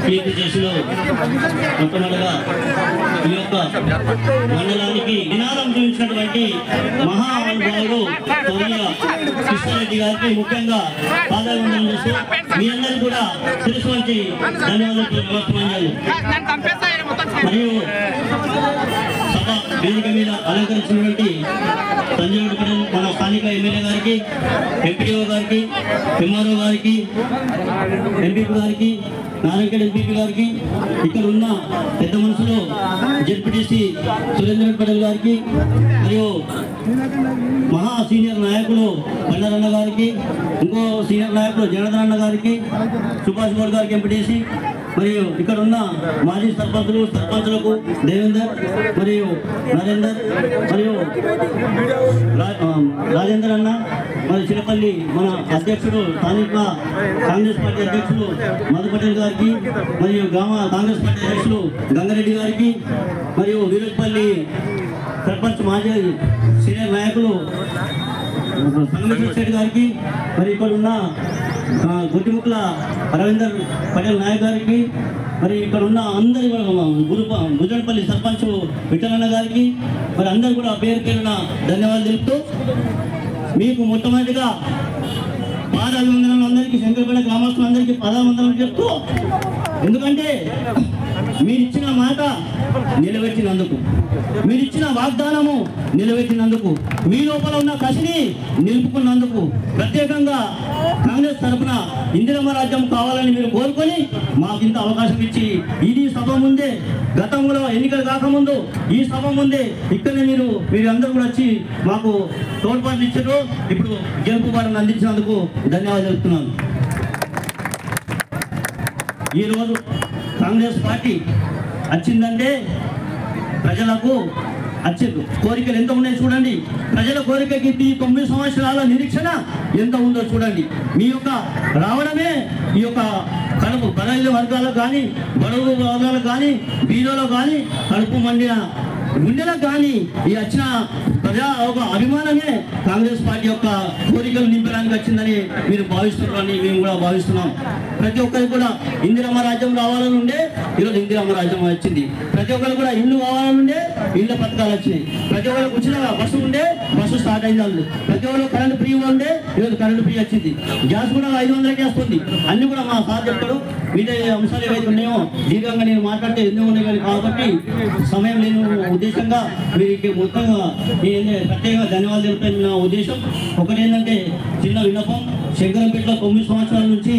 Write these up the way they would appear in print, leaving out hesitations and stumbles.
కీర్తి చేసులో మొట్టమొదటిగా ఈ యొక్క మండలానికి నినాదం చూపించినటువంటి మహానుభావుడు స్వర్గీయ కృష్ణారెడ్డి గారికి ముఖ్యంగా పాదాభివందనం చేస్తూ మీ అందరికీ కూడా శిరస్సు వంచి ధన్యవాదాలు. మరియు సభ వేదిక మీద అలంకరించినటువంటి సంజయ్ పటేల్ మన స్థానిక ఎమ్మెల్యే గారికి, ఎంపీఓ గారికి, ఎంఆర్ఓ గారికి, ఎంపీపీ గారికి, నారాయణఖేడ్ ఎంపీపీ గారికి, ఇక్కడ ఉన్న పెద్ద మనుషులు జెడ్పీటీసీ సురేంద్ర పటేల్ గారికి, మరియు మహా సీనియర్ నాయకులు బండారన్న గారికి, ఇంకో సీనియర్ నాయకులు జనార్దన్ అన్న గారికి, సుభాష్ గౌడ్ గారికి ఎంపీటీసీ, మరియు ఇక్కడ ఉన్న మాజీ సర్పంచులకు దేవేందర్ మరియు నరేందర్ మరియు రాజేందర్ అన్న, మరి చిన్నపల్లి మన అధ్యక్షుడు స్థానిక కాంగ్రెస్ పార్టీ అధ్యక్షుడు మధు పటేల్ గారికి, మరియు గ్రామ కాంగ్రెస్ పార్టీ అధ్యక్షులు గంగారెడ్డి గారికి, మరియు వీరపల్లి సర్పంచ్ మాజీ సీనియర్ నాయకులు సంగమేశ్వర రెడ్డి గారికి, మరి ఇక్కడ ఉన్న గుట్టిముక్కల రవీందర్ పటేల్ నాయక్ గారికి, మరి ఇక్కడ ఉన్న అందరి గుజనపల్లి సర్పంచ్ విఠలన్న గారికి, మరి అందరు కూడా పేరు పేరున ధన్యవాదాలు తెలుపుతూ మీకు మొట్టమొదటిగా పాదాభివందనాలు అందరికీ, శంకరపేట గ్రామస్తులందరికీ పాదాభివందనాలు చెప్తూ, ఎందుకంటే మీరిచ్చిన మాట నిలబెట్టినందుకు, మీరిచ్చిన వాగ్దానము నిలబెట్టినందుకు, మీ లోపల ఉన్న కసిని నిలుపుకున్నందుకు, ప్రత్యేకంగా కాంగ్రెస్ తరఫున ఇందిరమ్మ రాజ్యం కావాలని మీరు కోరుకొని మాకు ఇంత అవకాశం ఇచ్చి, ఇది సభ ముందే గతంలో ఎన్నికలు కాకముందు ఈ సభ ముందే ఇక్కడనే మీరు అందరూ కూడా వచ్చి మాకు తోడ్పాటు ఇచ్చారు. ఇప్పుడు గెలుపు బాటను అందించినందుకు ధన్యవాదాలు చెప్తున్నాను. ఈరోజు కాంగ్రెస్ పార్టీ వచ్చిందంటే ప్రజలకు వచ్చింది కోరికలు ఎంత ఉన్నాయి చూడండి. ప్రజల కోరికకి 9 సంవత్సరాల నిరీక్షణ ఎంత ఉందో చూడండి. మీ యొక్క రావడమే ఈ యొక్క కడుపు బలైన వర్గాలకు కానీ, బడుగు వర్గాలకు కానీ, బీదోలో కానీ, కడుపు మండిన గుండెలకు కానీ ఈ వచ్చిన ప్రజా ఒక అభిమానమే కాంగ్రెస్ పార్టీ యొక్క కోరికలు నింపడానికి వచ్చిందని మీరు భావిస్తున్నారని మేము కూడా భావిస్తున్నాం. ప్రతి ఒక్కరు కూడా ఇందిరమ్మ రాజ్యం రావాలని ఉండే ఈరోజు ఇందిరమ్మ రాజ్యం వచ్చింది. ప్రతి ఒక్కరు కూడా ఇల్లు కావాలని ఉండే ఇళ్ళ పథకాలు వచ్చినాయి. ప్రతి ఒక్కరికి ఉచిత బస్సు ఉండే బస్సు స్టార్ట్ అయింది. ప్రతి ఒక్కరు కరెంటు ఫ్రీ ఉండే ఈరోజు కరెంటు ఫ్రీ వచ్చింది. గ్యాస్ కూడా 500కే వస్తుంది. అన్ని కూడా మా సార్ చెప్తాడు. మీదే అంశాలు ఏవైతే ఉన్నాయో దీర్ఘంగా నేను మాట్లాడితే ఎన్నో ఉన్నాయి కానీ కాబట్టి సమయం లేని ఉద్దేశంగా వీరికి మొత్తంగా ప్రత్యేకంగా ధన్యవాదాలు తెలిపే నా ఉద్దేశం. ఒకటి ఏంటంటే చిన్న విన్నపం, శంకరంపేటలో 9 సంవత్సరాల నుంచి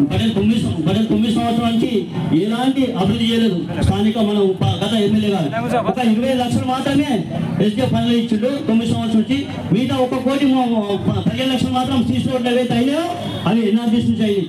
9 సంవత్సరాల నుంచి ఎలాంటి అభివృద్ధి చేయలేదు. స్థానిక మనం గత ఎమ్మెల్యే గారు ఒక 20 లక్షలు మాత్రమే ఎస్డిఎఫ్ పనులు ఇచ్చిండు 9 సంవత్సరాల నుంచి. మిగతా 1 కోటి 15 లక్షలు మాత్రం సీసీ రోడ్లు ఏవైతే అయినాయో అవి ఎన్ఆర్జీస్ నుంచి అయ్యి.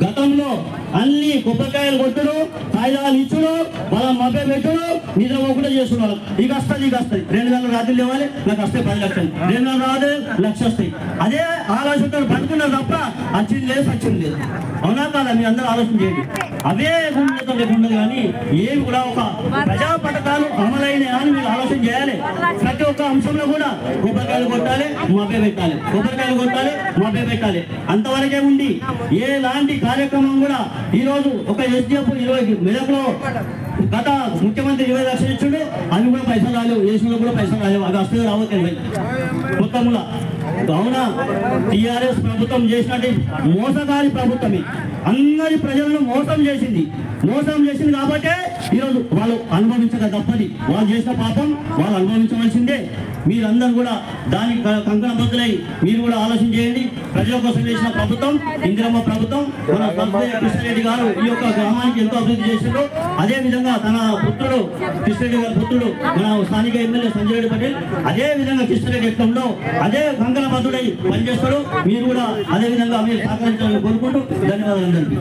గతంలో అన్ని కొబ్బరికాయలు కొట్టుడు, కాయిదాలు ఇచ్చుడు, వాళ్ళ మభ్య పెట్టుడు, నిద్ర కూడా చేస్తున్నారు. ఇక వస్తుంది 2 గంటల రాత్రి లేవాలి, నాకు వస్తాయి 10 లక్షలు, 2 గంటలు రాదు 1 లక్ష వస్తాయి. అదే ఆలోచనతో పడుకున్నారు తప్ప వచ్చింది లేదు సచ్చింది లేదు. అవునా కాదా? మీ అందరూ ఆలోచన చేయండి. అవే గుండెతో లేకుండా కానీ ఏవి కూడా ఒక ప్రజా పథకాలు అమలైన అని మీరు ఆలోచన చేయాలి. ప్రతి ఒక్క అంశంలో కూడా కొబ్బరికాయలు కొట్టాలి, మభ్య పెట్టాలి, కొబ్బరికాయలు కొట్టాలి, మభ్య పెట్టాలి. అంతవరకే ఉండి ఎలాంటి కార్యక్రమం కూడా ఈరోజు ఒక ఎస్డిఎఫ్ 20 మెదక్లో గత ముఖ్యమంత్రి 20 లక్షలు ఇచ్చిండు. అవి కూడా పైసలు రాలేవు, దేశంలో కూడా పైసలు రాలేవు. అవి వస్తే రావట్లేదు మొత్తంలో. కావున టీఆర్ఎస్ ప్రభుత్వం చేసినట్టు మోసగారి ప్రభుత్వమే అందరి ప్రజలను మోసం చేసింది కాబట్టే ఈరోజు వాళ్ళు అనుభవించక తప్పది. వాళ్ళు చేసిన పాపం వాళ్ళు అనుభవించవలసిందే. మీరందరూ కూడా దానికి కంకణబద్ధులై మీరు కూడా ఆలోచన చేయండి. ప్రజల కోసం చేసిన ప్రభుత్వం ఇందిరమ్మ ప్రభుత్వం. మన కృష్ణారెడ్డి గారు ఈ యొక్క గ్రామానికి ఎంతో అభివృద్ధి చేశారు. అదే విధంగా తన పుత్రుడు కృష్ణారెడ్డి గారి పుత్రుడు మన స్థానిక ఎమ్మెల్యే సంజయ్ పటేల్ అదే విధంగా కృష్ణారెడ్డి ఎక్కంలో అదే కంకణబద్ధుడై పనిచేస్తాడు. మీరు కూడా అదే విధంగా మీరు సహకరించాలని కోరుకుంటూ ధన్యవాదాలు అందరికీ.